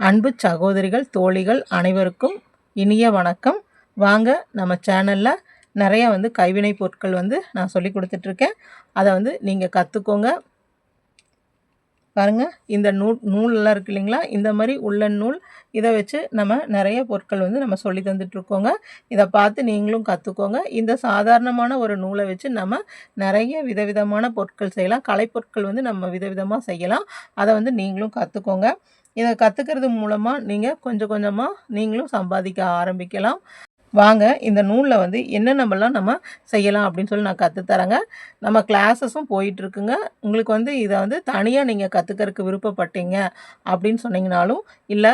அன்பு சகோதரிகள் தோழிகள் அனைவருக்கும் இனிய வணக்கம். வாங்க நம்ம சேனலில் நிறைய கைவினை பொருட்கள் நான் சொல்லி கொடுத்துட்ருக்கேன். அதை நீங்கள் கற்றுக்கோங்க. பாருங்கள், இந்த நூலெல்லாம் இருக்குது இல்லைங்களா, இந்த மாதிரி உள்ளன் நூல், இதை வச்சு நம்ம நிறைய பொருட்கள் நம்ம சொல்லி தந்துட்டுருக்கோங்க. இதை பார்த்து நீங்களும் கற்றுக்கோங்க. இந்த சாதாரணமான ஒரு நூலை வச்சு நம்ம நிறைய விதவிதமான பொருட்கள் செய்யலாம். கலைப்பொருட்கள் நம்ம விதவிதமாக செய்யலாம். அதை நீங்களும் கற்றுக்கோங்க. இதை கற்றுக்கிறது மூலமாக நீங்கள் கொஞ்சம் கொஞ்சமாக நீங்களும் சம்பாதிக்க ஆரம்பிக்கலாம். வாங்க, இந்த நூலில் என்னென்னலாம் நம்ம செய்யலாம் அப்படின்னு சொல்லி நான் கற்றுத்தரேங்க. நம்ம கிளாஸஸும் போயிட்டுருக்குங்க. உங்களுக்கு இதை தனியாக நீங்கள் கற்றுக்கிறதுக்கு விருப்பப்பட்டீங்க அப்படின்னு சொன்னீங்கனாலும், இல்லை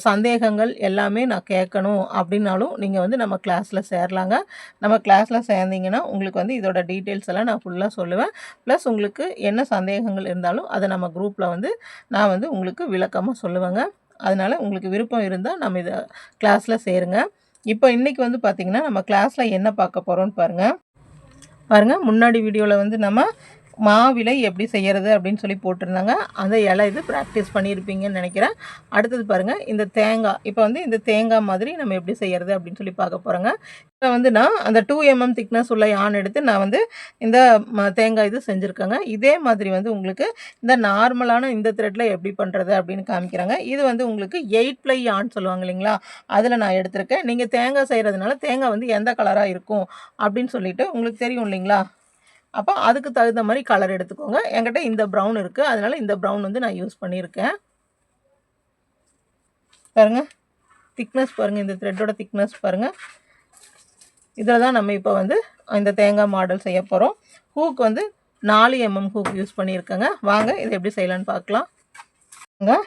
சந்தேகங்கள் எல்லாமே நான் கேட்கணும் அப்படின்னாலும் நீங்கள் நம்ம கிளாஸில் சேரலாங்க. நம்ம கிளாஸில் சேர்ந்தீங்கன்னா உங்களுக்கு இதோட டீட்டெயில்ஸ் எல்லாம் நான் ஃபுல்லாக சொல்லுவேன். ப்ளஸ் உங்களுக்கு என்ன சந்தேகங்கள் இருந்தாலும் அதை நம்ம குரூப்பில் நான் உங்களுக்கு விளக்கமாக சொல்லுவேங்க. அதனால் உங்களுக்கு விருப்பம் இருந்தால் நம்ம இதை கிளாஸில் சேருங்க. இப்போ இன்றைக்கி பார்த்திங்கன்னா நம்ம கிளாஸில் என்ன பார்க்க போகிறோன்னு பாருங்கள். முன்னாடி வீடியோவில் நம்ம மாவிலை எப்படி செய்கிறது அப்படின்னு சொல்லி போட்டிருந்தாங்க. அந்த இலை இது ப்ராக்டிஸ் பண்ணியிருப்பீங்கன்னு நினைக்கிறேன். அடுத்தது பாருங்கள், இந்த தேங்காய். இப்போ இந்த தேங்காய் மாதிரி நம்ம எப்படி செய்கிறது அப்படின்னு சொல்லி பார்க்க போகிறோங்க. இப்போ நான் அந்த 2 mm திக்னஸ் உள்ள யான் எடுத்து நான் இந்த தேங்காய் இது செஞ்சுருக்கேங்க. இதே மாதிரி உங்களுக்கு இந்த நார்மலான இந்த த்ரெட்டில் எப்படி பண்ணுறது அப்படின்னு காமிக்கிறாங்க. இது உங்களுக்கு 8 ப்ளை யான் சொல்லுவாங்க இல்லைங்களா, அதில் நான் எடுத்திருக்கேன். நீங்கள் தேங்காய் செய்கிறதுனால தேங்காய் எந்த கலராக இருக்கும் அப்படின்னு சொல்லிட்டு உங்களுக்கு தெரியும் இல்லைங்களா. அப்போ அதுக்கு தகுந்த மாதிரி கலர் எடுத்துக்கோங்க. என்கிட்ட இந்த ப்ரௌன் இருக்குது, அதனால் இந்த ப்ரௌன் நான் யூஸ் பண்ணியிருக்கேன். பாருங்கள், திக்னஸ் பாருங்கள், இந்த த்ரெட்டோட திக்னஸ் பாருங்கள். இதில் தான் நம்ம இப்போ இந்த தேங்காய் மாடல் செய்ய போகிறோம். ஹூக் 4 mm ஹூக் யூஸ் பண்ணியிருக்கேங்க. வாங்க இதை எப்படி செய்யலான்னு பார்க்கலாம்.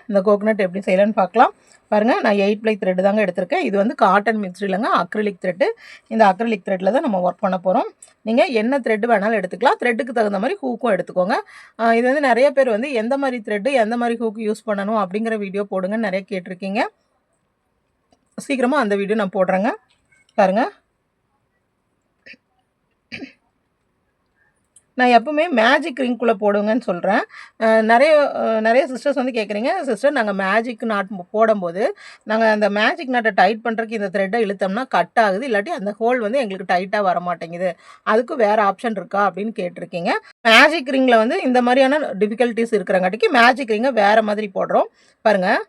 இந்த கோகனட் எப்படி செய்யலான்னு பார்க்கலாம். பாருங்கள், நான் 8 ப்ளை த்ரெட்டு தாங்க எடுத்திருக்கேன். இது காட்டன் மிக்ஸ்டு இல்லைங்க, அக்ரிலிக் த்ரெட்டு. இந்த அக்ரிலிக் த்ரெட்டில் தான் நம்ம ஒர்க் பண்ண போகிறோம். நீங்கள் என்ன த்ரெட்டு வேணாலும் எடுத்துக்கலாம். த்ரெட்டுக்கு தகுந்த மாதிரி ஹூக்கும் எடுத்துக்கோங்க. இது நிறைய பேர் எந்த மாதிரி த்ரெட்டு எந்த மாதிரி ஹூக்கு யூஸ் பண்ணணும் அப்படிங்கிற வீடியோ போடுங்கன்னு நிறைய கேட்டிருக்கீங்க. சீக்கிரமாக அந்த வீடியோ நான் போடுறேங்க. பாருங்கள், நான் எப்பவுமே மேஜிக் ரிங்குள்ளே போடுங்கன்னு சொல்கிறேன். நிறைய சிஸ்டர்ஸ் கேட்குறீங்க, சிஸ்டர் நாங்கள் மேஜிக் நாட் போடும்போது நாங்கள் அந்த மேஜிக் நாட்டை டைட் பண்ணுறதுக்கு இந்த த்ரெட்டை இழுத்தோம்னா கட் ஆகுது, இல்லாட்டி அந்த ஹோல் எங்களுக்கு டைட்டாக வர மாட்டேங்குது, அதுக்கு வேறு ஆப்ஷன் இருக்கா அப்படின்னு கேட்டிருக்கீங்க. மேஜிக் ரிங்கில் இந்த மாதிரியான டிஃபிகல்ட்டிஸ் இருக்கிறங்காட்டிக்கு மேஜிக் ரிங்கை வேறு மாதிரி போடுறோம். பாருங்கள்,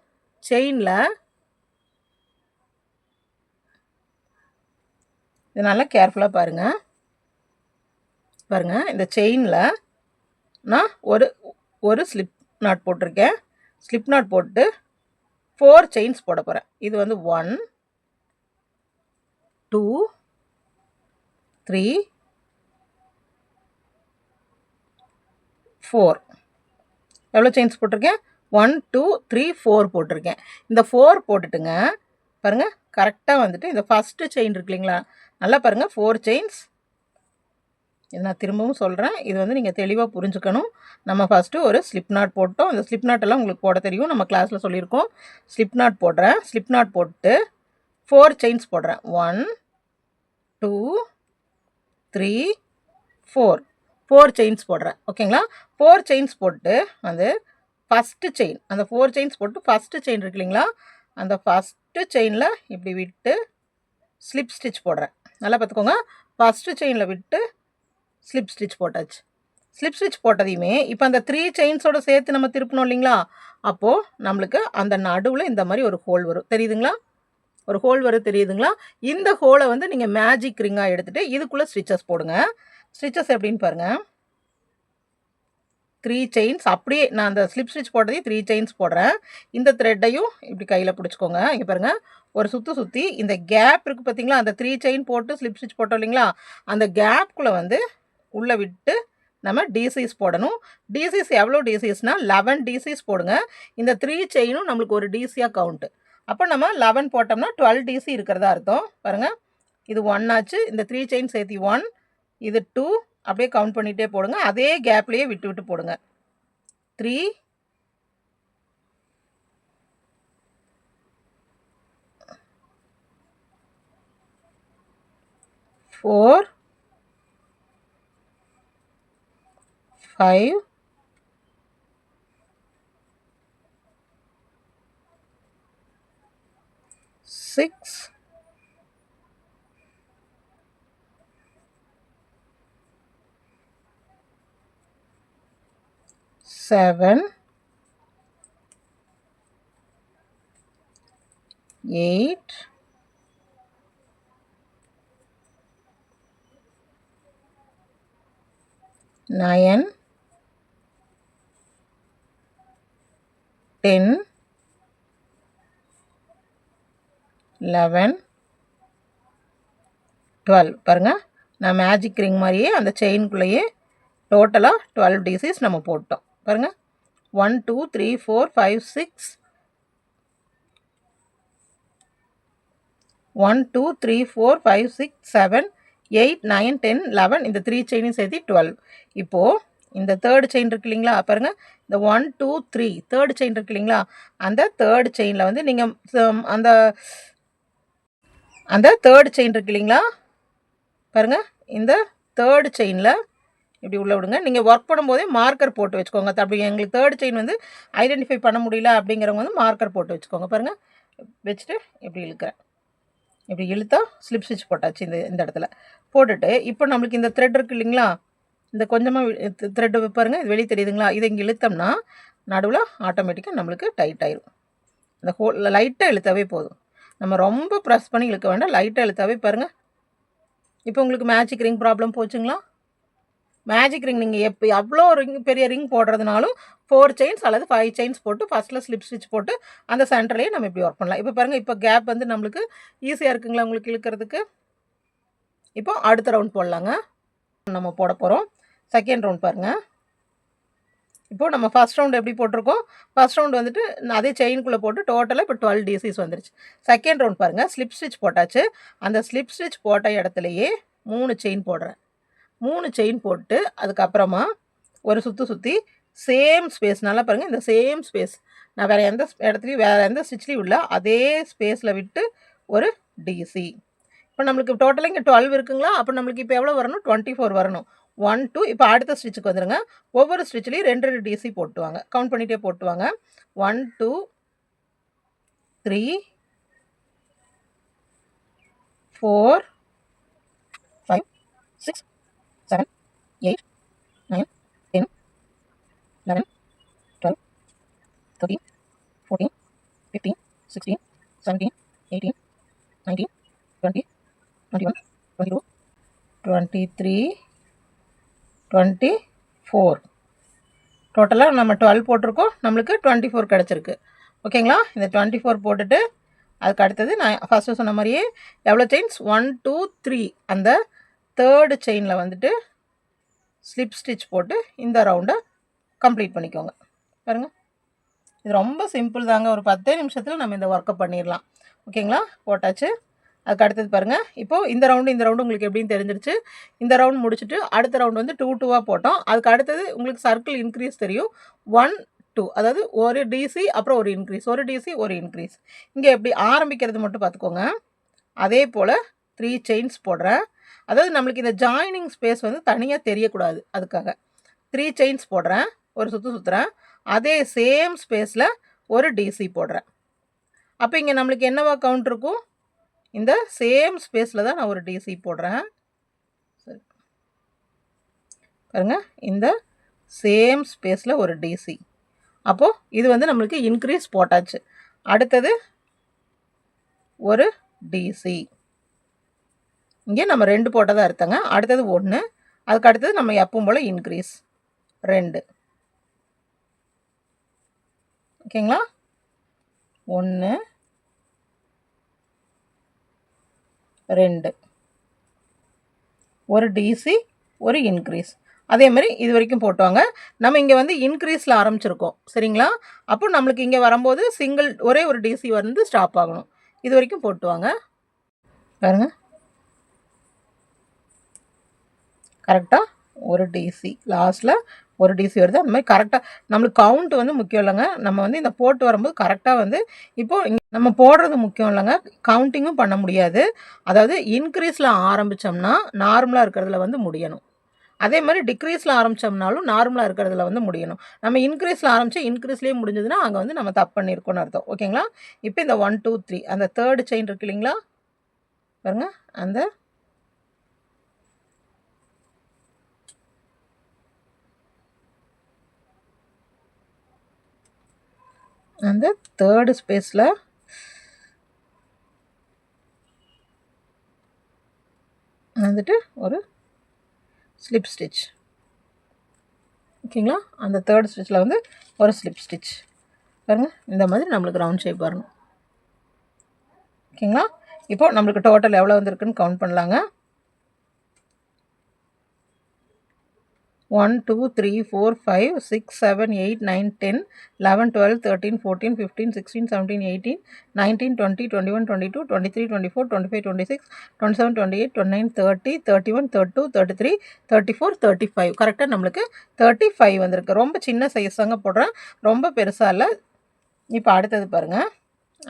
செயினில் இது நல்லா கேர்ஃபுல்லாக பாருங்கள். இந்த செயினில் நான் ஒரு ஸ்லிப் நாட் போட்டிருக்கேன். ஸ்லிப் நாட் போட்டு 4 செயின்ஸ் போட போகிறேன். இது 1 2 3 4. எவ்வளோ செயின்ஸ் போட்டிருக்கேன்? 1 2 3 4 போட்டிருக்கேன். இந்த 4 போட்டுட்டுங்க, பாருங்கள், கரெக்டாக இந்த ஃபஸ்ட்டு செயின் இருக்கு இல்லைங்களா, நல்லா பாருங்கள், 4 செயின்ஸ். நான் திரும்பவும் சொல்கிறேன், இது நீங்கள் தெளிவாக புரிஞ்சுக்கணும். நம்ம ஃபஸ்ட்டு ஒரு ஸ்லிப் நாட் போட்டோம். அந்த ஸ்லிப் நாட்டெல்லாம் உங்களுக்கு போட தெரியும், நம்ம கிளாஸில் சொல்லியிருக்கோம். ஸ்லிப் நாட் போடுறேன். ஸ்லிப் நாட் போட்டு 4 செயின்ஸ் போடுறேன். 1 2 3 4 செயின்ஸ் போடுறேன். ஓகேங்களா, 4 செயின்ஸ் போட்டு ஃபஸ்ட்டு செயின், அந்த 4 செயின்ஸ் போட்டு ஃபஸ்ட்டு செயின் இருக்கு இல்லைங்களா, அந்த ஃபஸ்ட்டு செயினில் இப்படி விட்டு ஸ்லிப் ஸ்டிச் போடுறேன். நல்லா பார்த்துக்கோங்க, ஃபஸ்ட்டு செயினில் விட்டு ஸ்லிப் ஸ்டிச் போட்டாச்சு. ஸ்லிப் ஸ்டிச் போட்டதையுமே இப்போ அந்த 3 செயின்ஸோட சேர்த்து நம்ம திருப்பணும் இல்லைங்களா, அப்போது நம்மளுக்கு அந்த நடுவில் இந்த மாதிரி ஒரு ஹோல் வரும், தெரியுதுங்களா, ஒரு ஹோல் வரும் தெரியுதுங்களா. இந்த ஹோலை நீங்கள் மேஜிக் ரிங்காக எடுத்துகிட்டு இதுக்குள்ளே ஸ்டிச்சஸ் போடுங்க. ஸ்டிச்சஸ் எப்படின்னு பாருங்கள். 3 செயின்ஸ் அப்படியே நான் அந்த ஸ்லிப் ஸ்டிச் போட்டதையும் 3 செயின்ஸ் போடுறேன். இந்த த்ரெட்டையும் இப்படி கையில் பிடிச்சிக்கோங்க. இங்கே பாருங்கள், ஒரு சுற்றி இந்த கேப் இருக்குது பார்த்தீங்களா, அந்த 3 செயின் போட்டு ஸ்லிப் ஸ்டிச் போட்டோம் இல்லைங்களா, அந்த கேப்புக்குள்ளே உள்ளே விட்டு நம்ம டிசிஸ் போடணும். டிசிஸ் எவ்வளோ டிசிஸ்னால் 11 டிசிஸ் போடுங்க. இந்த 3 செயினும் நம்மளுக்கு ஒரு டிசியாக கவுண்ட்டு. அப்போ நம்ம 11 போட்டோம்னா 12 டிசி இருக்கிறதா அர்த்தம். பாருங்கள், இது 1 ஆச்சு. இந்த 3 செயின் சேர்த்து 1, இது 2, அப்படியே கவுண்ட் பண்ணிகிட்டே போடுங்க. அதே கேப்லேயே விட்டு விட்டு போடுங்க. 3 4 5 6 7 8 9 10 11 12 பாருங்க நான் மேஜிக் ரிங் மாதிரியே அந்த செயின்குள்ளேயே டோட்டலாக 12 டிசிஸ் நம்ம போட்டோம் பாருங்க 1 2 3 4 5 6 1 2 3 4 5 6 7 8 9 10 11 இந்த 3 செயினையும் சேர்த்து 12 இப்போது இந்த தேர்ட் செயின் இருக்கு இல்லைங்களா பாருங்க இந்த 1 2 3 தேர்ட் செயின் இருக்கு இல்லைங்களா அந்த தேர்ட் செயினில் வந்து நீங்கள் அந்த தேர்ட் செயின் இருக்கு இல்லைங்களா பாருங்க இந்த தேர்ட் செயினில் இப்படி உள்ள விடுங்க. நீங்கள் ஒர்க் பண்ணும்போதே மார்க்கர் போட்டு வச்சுக்கோங்க. அப்படி எங்களுக்கு தேர்ட் செயின் வந்து ஐடென்டிஃபை பண்ண முடியல அப்படிங்கிறவங்க வந்து மார்க்கர் போட்டு வச்சுக்கோங்க. பாருங்கள் வச்சுட்டு இப்படி இழுக்கிறேன். இப்படி இழுத்தா ஸ்லிப் ஸ்டிச் போட்டாச்சு இந்த இடத்துல போட்டுட்டு இப்போ நம்மளுக்கு இந்த த்ரெட் இருக்குது இல்லைங்களா இந்த கொஞ்சமாக த்ரெட்டு பாருங்கள் இது வெளியே தெரியுதுங்களா இதை இங்கே இழுத்தோம்னா நடுவில் ஆட்டோமேட்டிக்காக நம்மளுக்கு டைட் ஆயிடும். இந்த ஹோல் லைட்டாக இழுத்தாவே போதும். நம்ம ரொம்ப ப்ரெஸ் பண்ணி இழுக்க வேண்டாம், லைட்டாக இழுத்தாவே பாருங்கள். இப்போ உங்களுக்கு மேஜிக் ரிங் ப்ராப்ளம் போச்சுங்களா? மேஜிக் ரிங் நீங்கள் அவ்வளோ பெரிய ரிங் போடுறதுனாலும் 4 செயின்ஸ் அல்லது 5 செயின்ஸ் போட்டு ஃபஸ்ட்டில் ஸ்லிப் ஸ்டிச் போட்டு அந்த சென்டர்லேயே நம்ம இப்படி ஒர்க் பண்ணலாம். இப்போ பாருங்கள் இப்போ கேப் வந்து நம்மளுக்கு ஈஸியாக இருக்குங்களா உங்களுக்கு இழுக்கிறதுக்கு. இப்போ அடுத்த ரவுண்ட் போடலாங்க. நம்ம போட போகிறோம் செகண்ட் ரவுண்ட் பாருங்கள். இப்போது நம்ம ஃபஸ்ட் ரவுண்ட் எப்படி போட்டிருக்கோம், ஃபஸ்ட் ரவுண்ட் வந்துட்டு அதே செயின்குள்ளே போட்டு டோட்டலாக இப்போ 12 டிசிஸ் வந்துருச்சு. செகண்ட் ரவுண்ட் பாருங்கள் ஸ்லிப் ஸ்டிச் போட்டாச்சு. அந்த ஸ்லிப் ஸ்டிச் போட்ட இடத்துலையே 3 செயின் போடுறேன். 3 செயின் போட்டு அதுக்கப்புறமா ஒரு சுற்றி சேம் ஸ்பேஸ் நல்லா பாருங்கள். இந்த சேம் ஸ்பேஸ் நான் வேறு எந்த இடத்துலையும் வேறு எந்த ஸ்டிச்லேயும் இல்லை அதே ஸ்பேஸில் விட்டு ஒரு டிசி. இப்போ நம்மளுக்கு டோட்டலாக இங்கே 12 இருக்குங்களா, அப்போ நம்மளுக்கு இப்போ எவ்வளோ வரணும் 24 வரணும். 1 2 இப்போ அடுத்த ஸ்டிச்சுக்கு வந்துடுங்க. ஒவ்வொரு ஸ்டிச்லேயும் 2 டிசி போட்டுவாங்க, கவுண்ட் பண்ணிகிட்டே போட்டுவாங்க. 1 2 3 4 5 6 7 8 9 10 11 12 13 14 15 16 17 18 19 20 21 22 23 24 டோட்டலாக நம்ம 12 போட்டிருக்கோம், நம்மளுக்கு 24 கிடச்சிருக்கு. ஓகேங்களா? இந்த 24 போட்டுட்டு அதுக்கு அடுத்தது நான் ஃபஸ்ட்டு சொன்ன மாதிரியே எவ்வளோ செயின்ஸ் 1 2 3 அந்த தேர்டு செயினில் வந்துட்டு ஸ்லிப் ஸ்டிச் போட்டு இந்த ரவுண்டை கம்ப்ளீட் பண்ணிக்கோங்க. பாருங்கள் இது ரொம்ப சிம்பிள் தாங்க, ஒரு 10 நிமிஷத்தில் நம்ம இந்த ஒர்க்கை பண்ணிடலாம். ஓகேங்களா? போட்டாச்சு. அதுக்கு அடுத்தது பாருங்கள். இப்போது இந்த ரவுண்டு உங்களுக்கு எப்படின்னு தெரிஞ்சிருச்சு. இந்த ரவுண்ட் முடிச்சுட்டு அடுத்த ரவுண்ட் வந்து 2 2 போட்டோம். அதுக்கு அடுத்தது உங்களுக்கு சர்க்கிள் இன்க்ரீஸ் தெரியும். 1 2 அதாவது ஒரு டிசி அப்புறம் ஒரு இன்க்ரீஸ், ஒரு டிசி ஒரு இன்க்ரீஸ். இங்கே எப்படி ஆரம்பிக்கிறது மட்டும் பார்த்துக்கோங்க. அதே போல் 3 செயின்ஸ் போடுறேன். அதாவது நம்மளுக்கு இந்த ஜாயினிங் ஸ்பேஸ் வந்து தனியாக தெரியக்கூடாது, அதுக்காக 3 செயின்ஸ் போடுறேன், ஒரு சுற்றுறேன். அதே சேம் ஸ்பேஸில் ஒரு டிசி போடுறேன். அப்போ இங்கே நம்மளுக்கு என்னவா கவுண்ட் இருக்கும், இந்த சேம் ஸ்பேஸில் தான் நான் ஒரு டிசி போடுறேன். சரி பாருங்கள் இந்த சேம் ஸ்பேஸில் ஒரு டிசி. அப்போது இது வந்து நம்மளுக்கு இன்க்ரீஸ் போட்டாச்சு. அடுத்தது ஒரு டிசி, இங்கே நம்ம 2 போட்டதாக இருந்தங்க. அடுத்தது 1, அதுக்கு அடுத்தது நம்ம எப்பவும் போல் இன்க்ரீஸ் 2. ஓகேங்களா? 1 2 ஒரு டிசி ஒரு இன்க்ரீஸ். அதே மாதிரி இது வரைக்கும் போட்டுவாங்க. நம்ம இங்கே வந்து இன்க்ரீஸில் ஆரம்பிச்சிருக்கோம் சரிங்களா. அப்போ நம்மளுக்கு இங்கே வரும்போது சிங்கிள் ஒரே ஒரு டிசி வந்து ஸ்டாப் ஆகணும். இது வரைக்கும் போட்டுவாங்க. பாருங்கள் கரெக்டாக ஒரு டிசி லாஸ்ட்டில் ஒரு டிசி வருது. அந்த மாதிரி கரெக்டாக நம்மளுக்கு கவுண்ட் வந்து முக்கியம் இல்லைங்க. நம்ம வந்து இந்த போட்டு வரும்போது கரெக்டாக வந்து இப்போது நம்ம போடுறது முக்கியம் இல்லைங்க, கவுண்டிங்கும் பண்ண முடியாது. அதாவது இன்க்ரீஸில் ஆரம்பித்தோம்னா நார்மலாக இருக்கிறதுல வந்து முடியணும். அதே மாதிரி டிக்ரீஸில் ஆரம்பித்தோம்னாலும் நார்மலாக இருக்கிறதுல வந்து முடியணும். நம்ம இன்க்ரீஸில் ஆரம்பித்து இன்க்ரீஸ்லேயே முடிஞ்சதுன்னா அங்கே வந்து நம்ம தப்பு பண்ணியிருக்கோன்னு அர்த்தம். ஓகேங்களா? இப்போ இந்த 1 2 3 அந்த தேர்டு செயின் இருக்கு இல்லைங்களா பாருங்க, அந்த அந்த தேர்டு ஸ்பேஸில் வந்துட்டு ஒரு ஸ்லிப் ஸ்டிச். ஓகேங்களா? அந்த தேர்ட் ஸ்டிச்சில் வந்து ஒரு ஸ்லிப் ஸ்டிச் பாருங்கள். இந்த மாதிரி நம்மளுக்கு ரவுண்ட் ஷேப் வரணும். ஓகேங்களா? இப்போ நம்மளுக்கு டோட்டல் எவ்வளோ வந்திருக்குன்னு கவுண்ட் பண்ணலாங்க. 1 2 3 4 5 6 7 8 9 10 11 12 13 14 15 16 17 18 19 20 21 22 23 24 25 26 27 28 29 30 31 32 33 34 35 கரெக்டாக நம்மளுக்கு 35 வந்திருக்கு. ரொம்ப சின்ன சைஸ் தாங்க போடுறேன், ரொம்ப பெருசாக இல்லை. இப்போ அடுத்தது பாருங்கள்.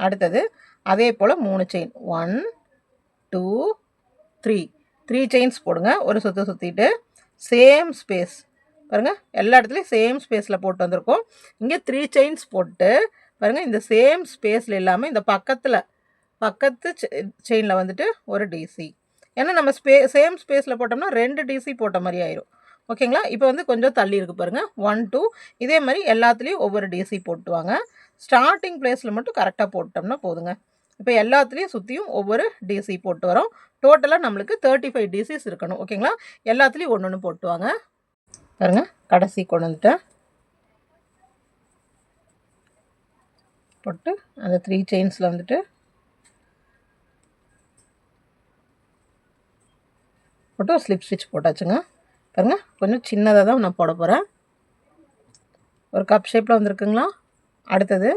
அடுத்தது அதே போல் 3 செயின் 1 2 3 செயின்ஸ் போடுங்க. ஒரு சுற்று சுற்றிட்டு சேம் ஸ்பேஸ் பாருங்கள், எல்லா இடத்துலையும் சேம் ஸ்பேஸில் போட்டு வந்திருக்கோம். இங்கே 3 செயின்ஸ் போட்டு பாருங்கள், இந்த சேம் ஸ்பேஸில் இல்லாமல் இந்த பக்கத்து செயினில் வந்துட்டு ஒரு டிசி. ஏன்னா நம்ம சேம் ஸ்பேஸில் போட்டோம்னா 2 டிசி போட்ட மாதிரி ஆயிரும். ஓகேங்களா? இப்போ வந்து கொஞ்சம் தள்ளி இருக்குது பாருங்கள், 1 2 இதே மாதிரி எல்லாத்துலேயும் ஒவ்வொரு டிசி போட்டுவாங்க. ஸ்டார்டிங் பிளேஸில் மட்டும் கரெக்டாக போட்டோம்னா போதுங்க. இப்போ எல்லாத்துலேயும் சுற்றியும் ஒவ்வொரு டிசி போட்டு வரோம். டோட்டலாக நம்மளுக்கு 35 டிசிஸ் இருக்கணும். ஓகேங்களா? எல்லாத்துலேயும் ஒன்று ஒன்று போட்டுவாங்க பாருங்கள். கடைசி கொண்டு வந்துட்டேன், போட்டு அந்த 3 செயின்ஸில் வந்துட்டு போட்டு ஒரு ஸ்லிப் ஸ்டிச் போட்டாச்சுங்க. பாருங்கள், கொஞ்சம் சின்னதாக தான் நான் போட போகிறேன். ஒரு கப் ஷேப்பில் வந்துருக்குங்களா? அடுத்தது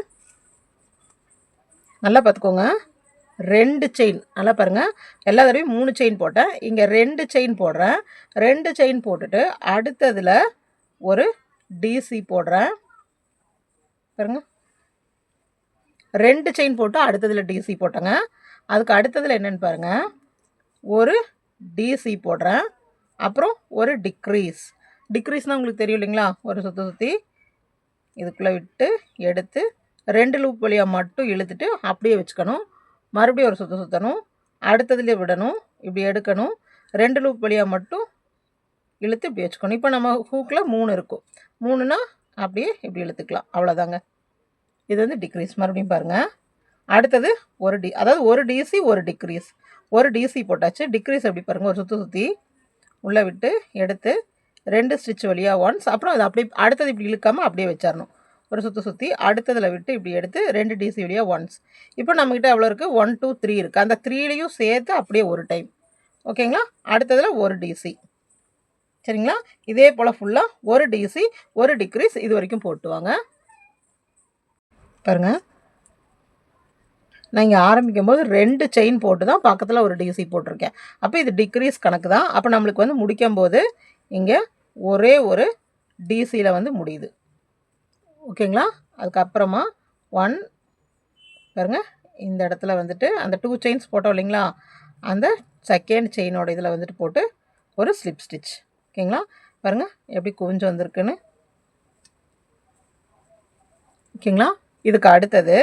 நல்லா பார்த்துக்கோங்க, 2 செயின் நல்லா பாருங்கள். எல்லா தடவையும் 3 செயின் போட்டேன், இங்கே 2 செயின் போடுறேன். 2 செயின் போட்டுட்டு அடுத்ததில் ஒரு டிசி போடுறேன் பாருங்கள். 2 செயின் போட்டு அடுத்ததில் டிசி போட்டேங்க. அதுக்கு அடுத்ததில் என்னென்னு பாருங்கள், ஒரு டிசி போடுறேன், அப்புறம் ஒரு டிக்ரீஸ்னால் உங்களுக்கு தெரியும் இல்லைங்களா? ஒரு சுற்றி இதுக்குள்ளே விட்டு எடுத்து 2 லூப் வழியாக மட்டும் இழுத்துட்டு அப்படியே வச்சுக்கணும். மறுபடியும் ஒரு சுற்றணும், அடுத்ததுலேயே விடணும், இப்படி எடுக்கணும், 2 லூப் வழியாக மட்டும் இழுத்து இப்படி வச்சுக்கணும். இப்போ நம்ம ஹூக்கில் 3 இருக்கும், 3னா அப்படியே இப்படி இழுத்துக்கலாம், அவ்வளோதாங்க. இது வந்து டிக்ரீஸ். மறுபடியும் பாருங்கள், அடுத்தது அதாவது ஒரு டிசி ஒரு டிசி போட்டாச்சு. டிக்ரீஸ் எப்படி பாருங்கள், ஒரு சுற்றி உள்ளே விட்டு எடுத்து 2 ஸ்டிச் வழியாக ஒன்ஸ், அப்புறம் அது அப்படியே அடுத்தது இப்படி இழுக்காமல் அப்படியே வச்சிடணும். ஒரு சுற்றி அடுத்ததில் விட்டு இப்படி எடுத்து 2 டிசி வழியாக ஒன்ஸ். இப்போ நம்மக்கிட்ட எவ்வளோ இருக்குது, 1 2 3 இருக்குது. அந்த 3லையும் சேர்த்து அப்படியே ஒரு டைம். ஓகேங்களா? அடுத்ததில் ஒரு டிசி. சரிங்களா? இதே போல் ஃபுல்லாக ஒரு டிசி ஒரு டிக்ரீஸ் இது வரைக்கும் போட்டுவாங்க பாருங்கள். நான் இங்கே ஆரம்பிக்கும் போது 2 செயின் போட்டு தான் பக்கத்தில் ஒரு டிசி போட்டிருக்கேன். அப்போ இது டிக்ரீஸ் கணக்கு தான். அப்போ நம்மளுக்கு வந்து முடிக்கும் போது இங்கே ஒரே ஒரு டிசியில் வந்து முடியுது. ஓகேங்களா? அதுக்கப்புறமா 1 பாருங்கள், இந்த இடத்துல வந்துட்டு அந்த 2 செயின்ஸ் போட்டோம் இல்லைங்களா, அந்த செகண்ட் செயினோட இதில் வந்துட்டு போட்டு ஒரு ஸ்லிப் ஸ்டிச். ஓகேங்களா? பாருங்கள் எப்படி குவிஞ்சு வந்திருக்குன்னு. ஓகேங்களா? இதுக்கு அடுத்தது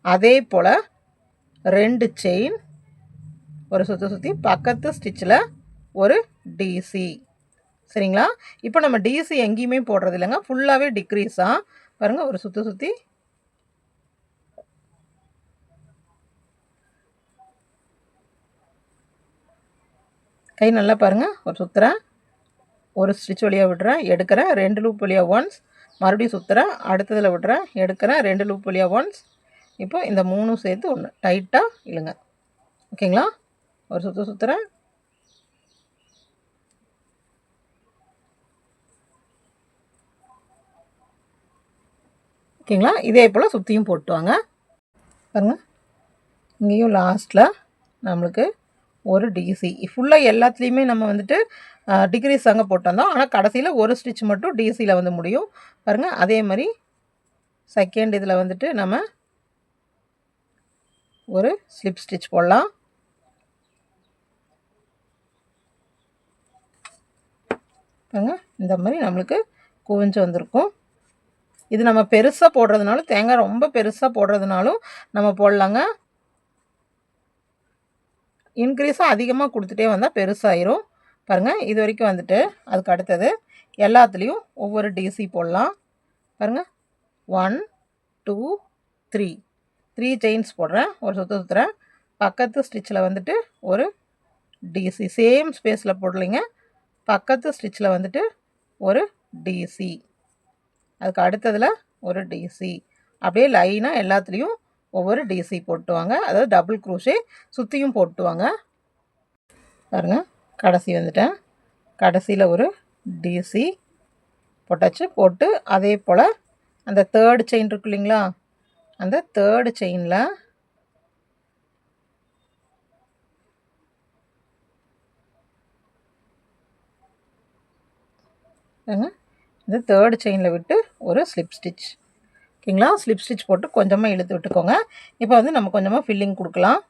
அதே போல் 2 செயின் ஒரு சுற்றி பக்கத்து ஸ்டிச்சில் ஒரு டிசி. சரிங்களா? இப்போ நம்ம டிசி எங்கேயுமே போடுறது இல்லைங்க, ஃபுல்லாகவே டிக்ரீஸ் தான். பாருங்கள், ஒரு சுற்றி கை நல்லா பாருங்கள். ஒரு சுற்றுறேன், ஒரு ஸ்டிச் வழியாக விடுறேன், எடுக்கிறேன், 2 லூப் வழியாக ஒன்ஸ், மறுபடியும் சுற்றுறேன், அடுத்ததில் விடுறேன், எடுக்கிறேன், 2 லூப் வழியாக ஒன்ஸ். இப்போ இந்த 3 சேர்த்து ஒன்று டைட்டாக இழுங்க. ஓகேங்களா? ஒரு சுற்றுறேன், ஓகேங்களா? இதே போல் சுற்றியும் போட்டுவாங்க பாருங்கள். இங்கேயும் லாஸ்ட்டில் நம்மளுக்கு ஒரு டிசி. ஃபுல்லாக எல்லாத்துலேயுமே நம்ம வந்துட்டு டிக்ரீஸ் தாங்க போட்டு வந்தோம், ஆனால் கடைசியில் ஒரு ஸ்டிச் மட்டும் டிசியில் வந்து முடியும் பாருங்கள். அதே மாதிரி செகண்ட் இதில் வந்துட்டு நம்ம ஒரு ஸ்லிப் ஸ்டிச் போடலாம். இந்த மாதிரி நம்மளுக்கு குவிஞ்சு வந்திருக்கும். இது நம்ம பெருசாக போடுறதுனாலும், தேங்காய் ரொம்ப பெருசாக போடுறதுனாலும் நம்ம போடலாங்க. இன்க்ரீஸாக அதிகமாக கொடுத்துட்டே வந்தால் பெருசாயிரும். பாருங்கள், இது வரைக்கும் வந்துட்டு அதுக்கு அடுத்தது எல்லாத்துலேயும் ஒவ்வொரு டிசி போடலாம். பாருங்கள், 1 2 3 செயின்ஸ் போடுறேன். ஒரு சுற்றுறேன். பக்கத்து ஸ்டிச்சில் வந்துட்டு ஒரு டிசி, சேம் ஸ்பேஸில் போடலைங்க. பக்கத்து ஸ்டிச்சில் வந்துட்டு ஒரு டிசி, அதுக்கு அடுத்ததில் ஒரு டிசி, அப்படியே லைனாக எல்லாத்துலேயும் ஒவ்வொரு டிசி போட்டுவாங்க. அதாவது டபுள் க்ரோஷே சுற்றியும் போட்டுவாங்க. பாருங்கள், கடைசி வந்துட்டேன். கடைசியில் ஒரு டிசி போட்டாச்சு. போட்டு அதே போல் அந்த தேர்டு செயின் இருக்கு இல்லைங்களா, அந்த தேர்டு செயினில் இந்த தேர்டு செயினில் விட்டு ஒரு ஸ்லிப் ஸ்டிச். ஓகேங்களா, ஸ்லிப் ஸ்டிச் போட்டு கொஞ்சமாக இழுத்து விட்டுக்கோங்க. இப்போ வந்து நம்ம கொஞ்சமாக ஃபில்லிங் கொடுக்கலாம்.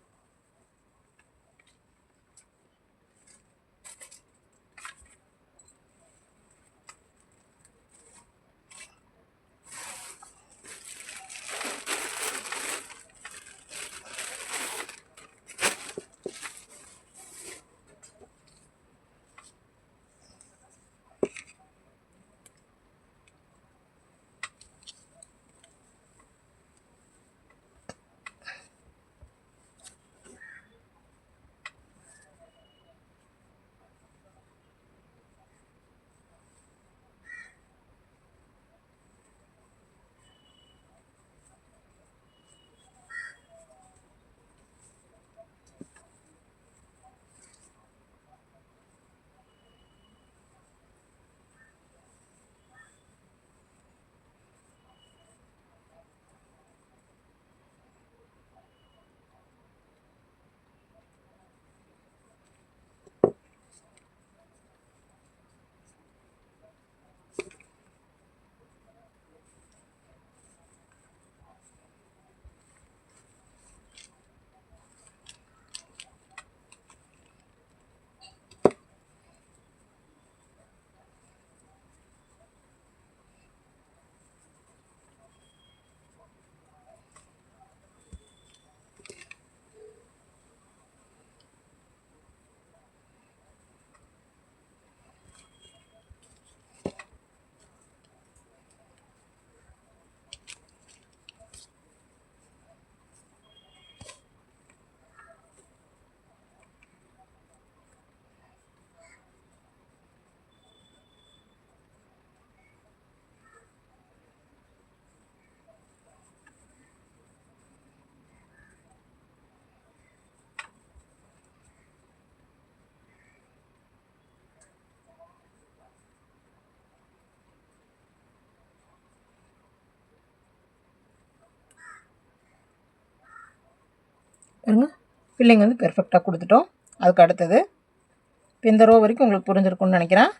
பாருங்க, ஃபில்லிங் வந்து பெர்ஃபெக்டாக கொடுத்துட்டோம். அதுக்கு அடுத்தது இப்போ இந்த ரோ வரைக்கும் உங்களுக்கு புரிஞ்சிருக்கும்னு நினைக்கிறேன்.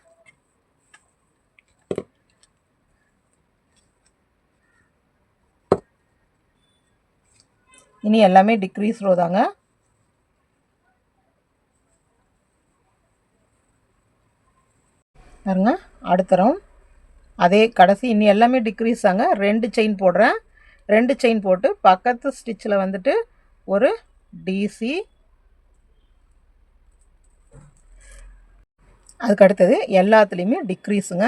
இனி எல்லாமே டிக்ரீஸ் ரோ தாங்க. பாருங்க, அடுத்த ரவுண்ட் அதே கடைசி இனி எல்லாமே டிக்ரீஸ் தாங்க. 2 செயின் போடுறேன். 2 செயின் போட்டு பக்கத்து ஸ்டிச்சில் வந்துட்டு ஒரு டிசி, அதுக்கு அடுத்தது எல்லாத்துலேயுமே டிக்ரீஸுங்க.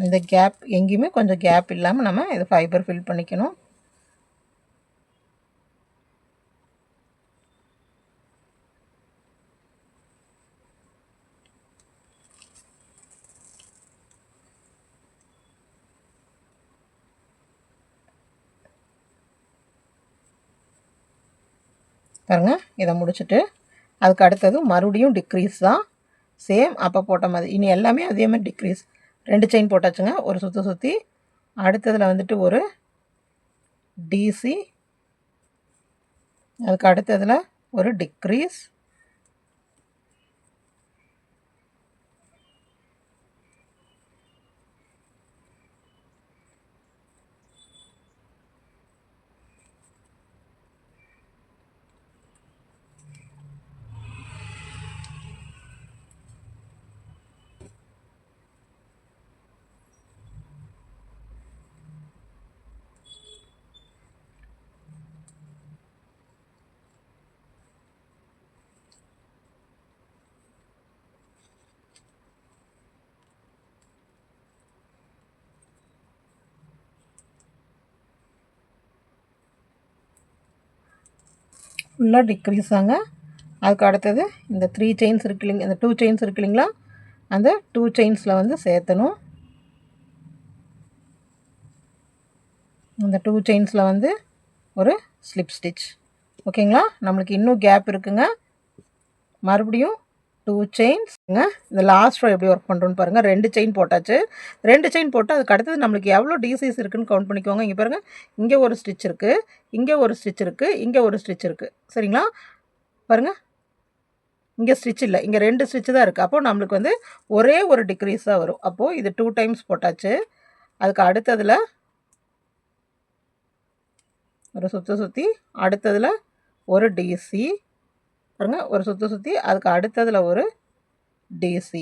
இந்த கேப் எங்கேயுமே கொஞ்சம் கேப் இல்லாமல் நம்ம இது ஃபைபர் ஃபில் பண்ணிக்கணும். பாருங்கள், இதை முடிச்சுட்டு அதுக்கு அடுத்தது மறுபடியும் டிக்ரீஸ் தான். சேம் அப்போ போட்ட மாதிரி இனி எல்லாமே அதே மாதிரி டிக்ரீஸ். 2 செயின் போட்டாச்சுங்க. ஒரு சுற்றி அடுத்ததில் வந்துட்டு ஒரு டிசி, அதுக்கு அடுத்ததில் ஒரு டிக்ரீஸ், ஃபுல்லாக டிக்ரீஸ் ஆங்க. அதுக்கு அடுத்தது இந்த 3 செயின்ஸ் இருக்கு இல்லைங்க, இந்த 2 செயின்ஸ் இருக்கு இல்லைங்களா, அந்த 2 செயின்ஸில் வந்து சேர்த்தணும். இந்த 2 செயின்ஸில் வந்து ஒரு ஸ்லிப் ஸ்டிச். ஓகேங்களா, நம்மளுக்கு இன்னும் கேப் இருக்குங்க. மறுபடியும் 2 செயின்ஸ்ங்க. இந்த லாஸ்ட் ரோ எப்படி ஒர்க் பண்ணுறோன்னு பாருங்கள். 2 செயின் போட்டாச்சு. 2 செயின் போட்டு அதுக்கு அடுத்தது நம்மளுக்கு எவ்வளோ டிசிஸ் இருக்குதுன்னு கவுண்ட் பண்ணிக்கோங்க. இங்கே பாருங்கள், இங்கே ஒரு ஸ்டிச் இருக்குது, இங்கே ஒரு ஸ்டிச் இருக்குது, இங்கே ஒரு ஸ்டிச் இருக்குது. சரிங்களா, பாருங்கள், இங்கே ஸ்டிச் இல்லை, இங்கே 2 ஸ்டிச் தான் இருக்குது. அப்போது நம்மளுக்கு வந்து ஒரே ஒரு டிக்ரீஸ் தான் வரும். அப்போது இது 2 டைம்ஸ் போட்டாச்சு. அதுக்கு அடுத்ததில் ஒரு சுற்றி அடுத்ததில் ஒரு டிசி பாருங்கள், ஒரு சுற்றி அதுக்கு அடுத்ததில் ஒரு டிசி.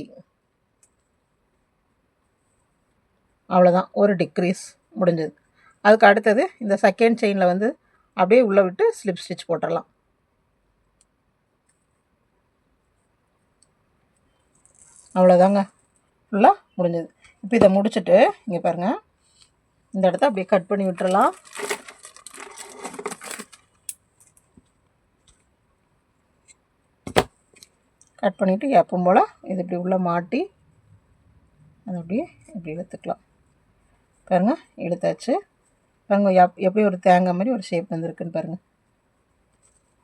அவ்வளோதான், ஒரு டிக்ரீஸ் முடிஞ்சது. அதுக்கு அடுத்தது இந்த செகண்ட் செயினில் வந்து அப்படியே உள்ளே விட்டு ஸ்லிப் ஸ்டிச் போட்டுடலாம். அவ்வளோதாங்க, ஃபுல்லாக முடிஞ்சது. இப்போ இதை முடிச்சுட்டு இங்கே பாருங்கள், இந்த இடத்த அப்படியே கட் பண்ணி விட்டுறலாம். கட் பண்ணிவிட்டு எப்பவும் போல் இது இப்படி உள்ளே மாட்டி அது அப்படியே இப்படி இழுத்துக்கலாம். பாருங்கள், இழுத்தாச்சு. பாருங்கள், எப்படி ஒரு தேங்காய் மாதிரி ஒரு ஷேப் வந்துருக்குன்னு பாருங்கள்.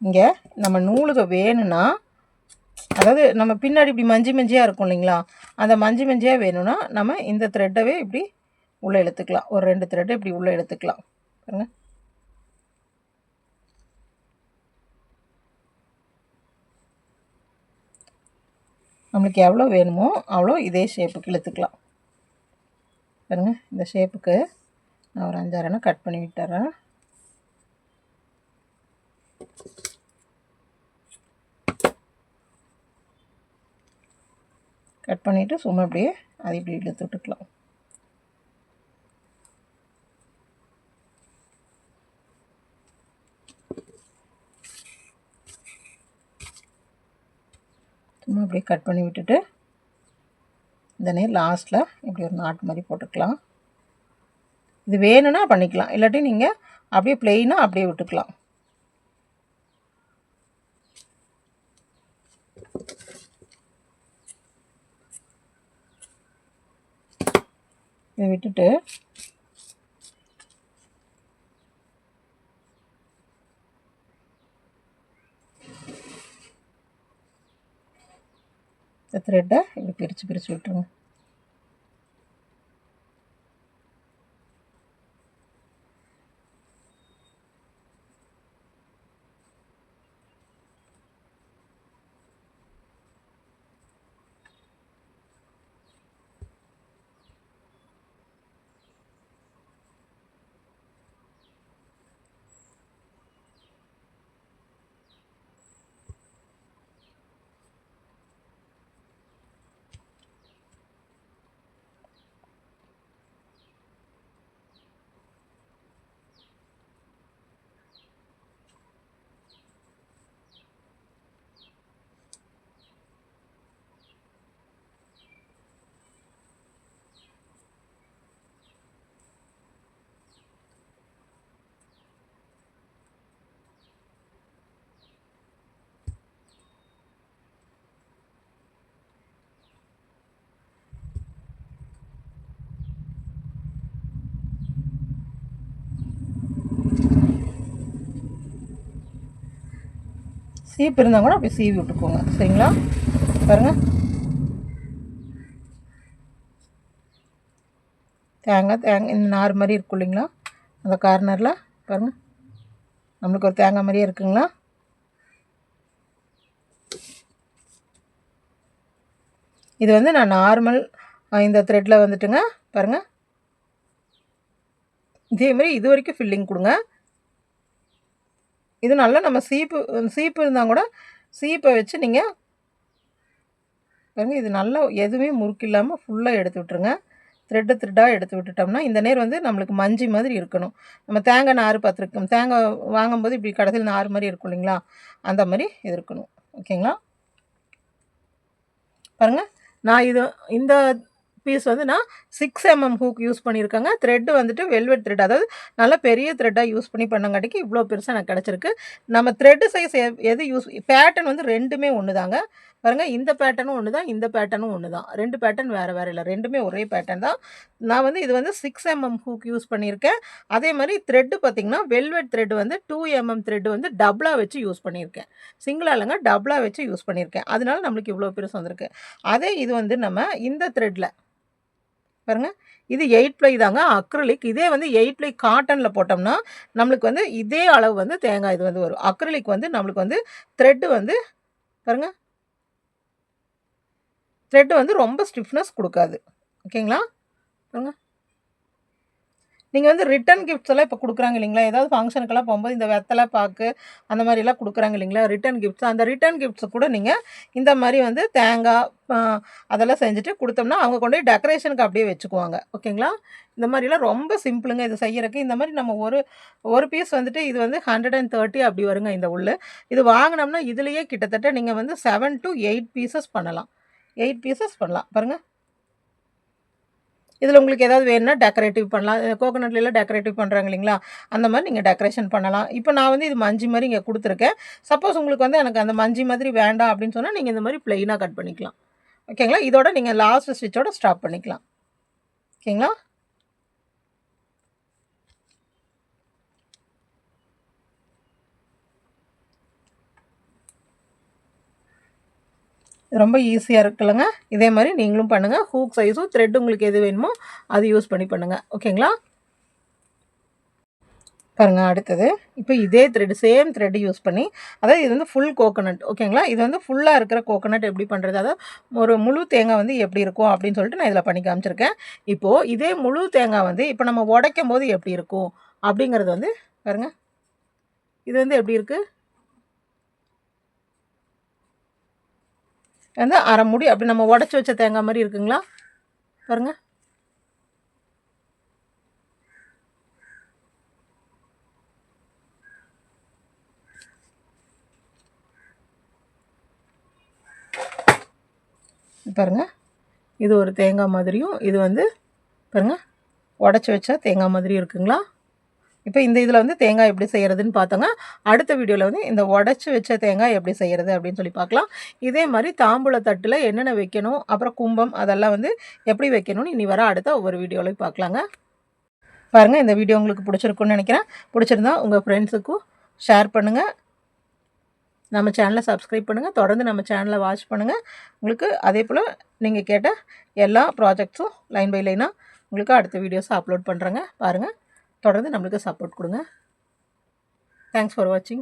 இங்கே நம்ம நூலுக்கு வேணும்னா, அதாவது நம்ம பின்னாடி இப்படி மஞ்சியாக இருக்கும் இல்லைங்களா, அந்த மஞ்சியாக வேணும்னா நம்ம இந்த த்ரெட்டவே இப்படி உள்ளே இழுத்துக்கலாம். ஒரு 2 த்ரெட்டை இப்படி உள்ளே இழுத்துக்கலாம். பாருங்கள், நம்மளுக்கு எவ்வளோ வேணுமோ அவ்வளோ இதே ஷேப்புக்கு இழுத்துக்கலாம். பாருங்கள், இந்த ஷேப்புக்கு நான் ஒரு 5-6 எண்ணம் கட் பண்ணி விட்டுறேன். கட் பண்ணிவிட்டு சும்மா அப்படியே அதை இப்படி இழுத்து விட்டுக்கலாம். சும்மா அப்படியே கட் பண்ணி விட்டுட்டு இந்த நேர் லாஸ்ட்டில் இப்படி ஒரு நாட் மாதிரி போட்டுக்கலாம். இது வேணும்னா பண்ணிக்கலாம், இல்லாட்டி நீங்கள் அப்படியே ப்ளெயினாக அப்படியே விட்டுக்கலாம். இதை விட்டுட்டு இந்த த்ரெட்டை இப்படி பிரித்து விட்டுருங்க. சீப்பு இருந்தால் கூட அப்படி சீவி விட்டுக்கோங்க. சரிங்களா, பாருங்கள், தேங்காய் இந்த நார் மாதிரி இருக்கும் இல்லைங்களா, அந்த கார்னரில் பாருங்கள், நம்மளுக்கு ஒரு தேங்காய் மாதிரியே இருக்குங்களா. இது வந்து நான் நார்மல் இந்த த்ரெட்டில் வந்துட்டுங்க. பாருங்கள், இதேமாரி இது வரைக்கும் ஃபில்லிங் கொடுங்க. இது நல்லா நம்ம சீப்பு இருந்தால் கூட சீப்பை வச்சு நீங்கள் பாருங்கள், இது நல்லா எதுவுமே முறுக்கு இல்லாமல் ஃபுல்லாக எடுத்து விட்டுருங்க. த்ரெட்டாக எடுத்து விட்டுட்டோம்னா இந்த நேர் வந்து நம்மளுக்கு மஞ்சி மாதிரி இருக்கணும். நம்ம தேங்காய் நார் பார்த்துருக்கோம், தேங்காய் வாங்கும்போது இப்படி கடைசியில் நார் மாதிரி இருக்கும் இல்லைங்களா, அந்த மாதிரி இது இருக்கணும். ஓகேங்களா, பாருங்கள், நான் இந்த பீஸ் வந்து நான் 6mm ஹூக் யூஸ் பண்ணியிருக்கேங்க. த்ரெட் வந்துட்டு வெல்வெட் த்ரெட், அதாவது நல்ல பெரிய த்ரெட்டாக யூஸ் பண்ணி பண்ணங்காட்டிக்கு இவ்வளோ பெருசாக எனக்கு கிடச்சிருக்கு. நம்ம த்ரெட் சைஸ் எது யூஸ் பேட்டர்ன் வந்து ரெண்டுமே ஒன்று தாங்க. பாருங்கள், இந்த பேட்டர்னும் ஒன்று தான், இந்த பேட்டர்னும் ஒன்று தான். 2 பேட்டர்ன் வேறு வேறு இல்லை, ரெண்டுமே ஒரே பேட்டர்ன் தான். நான் வந்து இது வந்து 6mm ஹூக் யூஸ் பண்ணியிருக்கேன். அதே மாதிரி த்ரெட்டு பார்த்திங்கன்னா வெல்வெட் த்ரெட் வந்து 2mm த்ரெட் வந்து டபுளாக வச்சு யூஸ் பண்ணியிருக்கேன். சிங்கிளாக இல்லைங்க, டபுளாக வச்சு யூஸ் பண்ணியிருக்கேன். அதனால நம்மளுக்கு இவ்வளோ பெருசு வந்திருக்கு. அதே இது வந்து நம்ம இந்த த்ரெட்டில் பாருங்கள், இது 8 ப்ளை தாங்க அக்ரிலிக். இதே வந்து 8 ப்ளை காட்டனில் போட்டோம்னா நம்மளுக்கு வந்து இதே அளவு வந்து தேங்காய் இது வந்து வரும். அக்ரிலிக் வந்து நம்மளுக்கு வந்து த்ரெட்டு வந்து பாருங்கள், த்ரெட் வந்து ரொம்ப ஸ்டிஃப்னஸ் கொடுக்காது. ஓகேங்களா? பாருங்க, நீங்கள் வந்து ரிட்டன் கிஃப்ட்ஸ் எல்லாம் இப்போ கொடுக்குறாங்க இல்லைங்களா, ஏதாவது ஃபங்க்ஷனுக்கெல்லாம் போகும்போது இந்த வெத்தலை பாக்கு அந்த மாதிரிலாம் கொடுக்குறாங்க இல்லைங்களா ரிட்டன் கிஃப்ட்ஸ். அந்த ரிட்டன் கிஃப்ட்ஸ் கூட நீங்கள் இந்த மாதிரி வந்து தேங்காய் அதெல்லாம் செஞ்சுட்டு கொடுத்தோம்னா அவங்க கொண்டு போய் டெக்கரேஷனுக்கு அப்படியே வச்சுக்குவாங்க. ஓகேங்களா? இந்த மாதிரிலாம் ரொம்ப சிம்பிளுங்க இது செய்யறதுக்கு. இந்த மாதிரி நம்ம ஒரு பீஸ் வந்துட்டு இது வந்து 130 அப்படி வருங்க இந்த உள்ளு. இது வாங்கினோம்னா இதுலேயே கிட்டத்தட்ட நீங்கள் வந்து 7 to 8 பீசஸ் பண்ணலாம். 8 பீசஸ் பண்ணலாம். பாருங்கள், இதில் உங்களுக்கு ஏதாவது வேணும்னா டெக்கரேட்டிவ் பண்ணலாம். கோகோனட்லாம் டெக்கரேட்டிவ் பண்ணுறாங்க இல்லைங்களா, அந்த மாதிரி நீங்கள் டெக்கரேஷன் பண்ணலாம். இப்போ நான் வந்து இது மஞ்சி மாதிரி இங்கே கொடுத்துருக்கேன். சப்போஸ் உங்களுக்கு வந்து எனக்கு அந்த மஞ்சி மாதிரி வேண்டாம் அப்படின்னு சொன்னால் நீங்கள் இந்த மாதிரி ப்ளெயினாக கட் பண்ணிக்கலாம். ஓகேங்களா? இதோட நீங்கள் லாஸ்ட் ஸ்டிச்சோட ஸ்டாப் பண்ணிக்கலாம். ஓகேங்களா? ரொம்ப ஈஸியாக இருக்குல்லங்க. இதே மாதிரி நீங்களும் பண்ணுங்கள். ஹூக் சைஸும் த்ரெட் உங்களுக்கு எது வேணுமோ அது யூஸ் பண்ணி பண்ணுங்கள். ஓகேங்களா? பாருங்கள், அடுத்தது இப்போ இதே த்ரெட் சேம் த்ரெட் யூஸ் பண்ணி, அதாவது இது வந்து ஃபுல் கோகோனட். ஓகேங்களா? இது வந்து ஃபுல்லாக இருக்கிற கோகோனட் எப்படி பண்ணுறது, அதாவது ஒரு முழு தேங்காய் வந்து எப்படி இருக்கும் அப்படின்னு சொல்லிட்டு நான் இதில் பண்ணி காமிச்சிருக்கேன். இப்போது இதே முழு தேங்காய் வந்து இப்போ நம்ம உடைக்கும் போது எப்படி இருக்கும் அப்படிங்கிறது வந்து பாருங்கள், இது வந்து எப்படி இருக்குது, வந்து அரை மூடி அப்படி நம்ம உடச்சி வச்ச தேங்காய் மாதிரி இருக்குங்களா? பாருங்கள், பாருங்கள், இது ஒரு தேங்காய் மாதிரியும் இது வந்து பாருங்கள் உடச்சி வச்ச தேங்காய் மாதிரியும் இருக்குங்களா? இப்போ இந்த இதில் வந்து தேங்காய் எப்படி செய்கிறதுன்னு பார்த்தோங்க. அடுத்த வீடியோவில் வந்து இந்த உடச்சி வச்ச தேங்காய் எப்படி செய்கிறது அப்படின்னு சொல்லி பார்க்கலாம். இதே மாதிரி தாம்பூல தட்டில் என்னென்ன வைக்கணும், அப்புறம் கும்பம் அதெல்லாம் வந்து எப்படி வைக்கணும்னு இனி வர அடுத்த ஒவ்வொரு வீடியோலையும் பார்க்கலாங்க. பாருங்கள், இந்த வீடியோ உங்களுக்கு பிடிச்சிருக்குன்னு நினைக்கிறேன். பிடிச்சிருந்தா உங்கள் ஃப்ரெண்ட்ஸுக்கும் ஷேர் பண்ணுங்கள். நம்ம சேனலை சப்ஸ்கிரைப் பண்ணுங்கள். தொடர்ந்து நம்ம சேனலை வாட்ச் பண்ணுங்கள். உங்களுக்கு அதே போல் நீங்கள் கேட்ட எல்லா ப்ராஜெக்ட்ஸும் லைன் பை லைனாக உங்களுக்கு அடுத்த வீடியோஸை அப்லோட் பண்ணுறேங்க. பாருங்கள், தொடர்ந்து நம்மளுக்கு சப்போர்ட் கொடுங்க. தேங்க்ஸ் ஃபார் வாட்சிங்.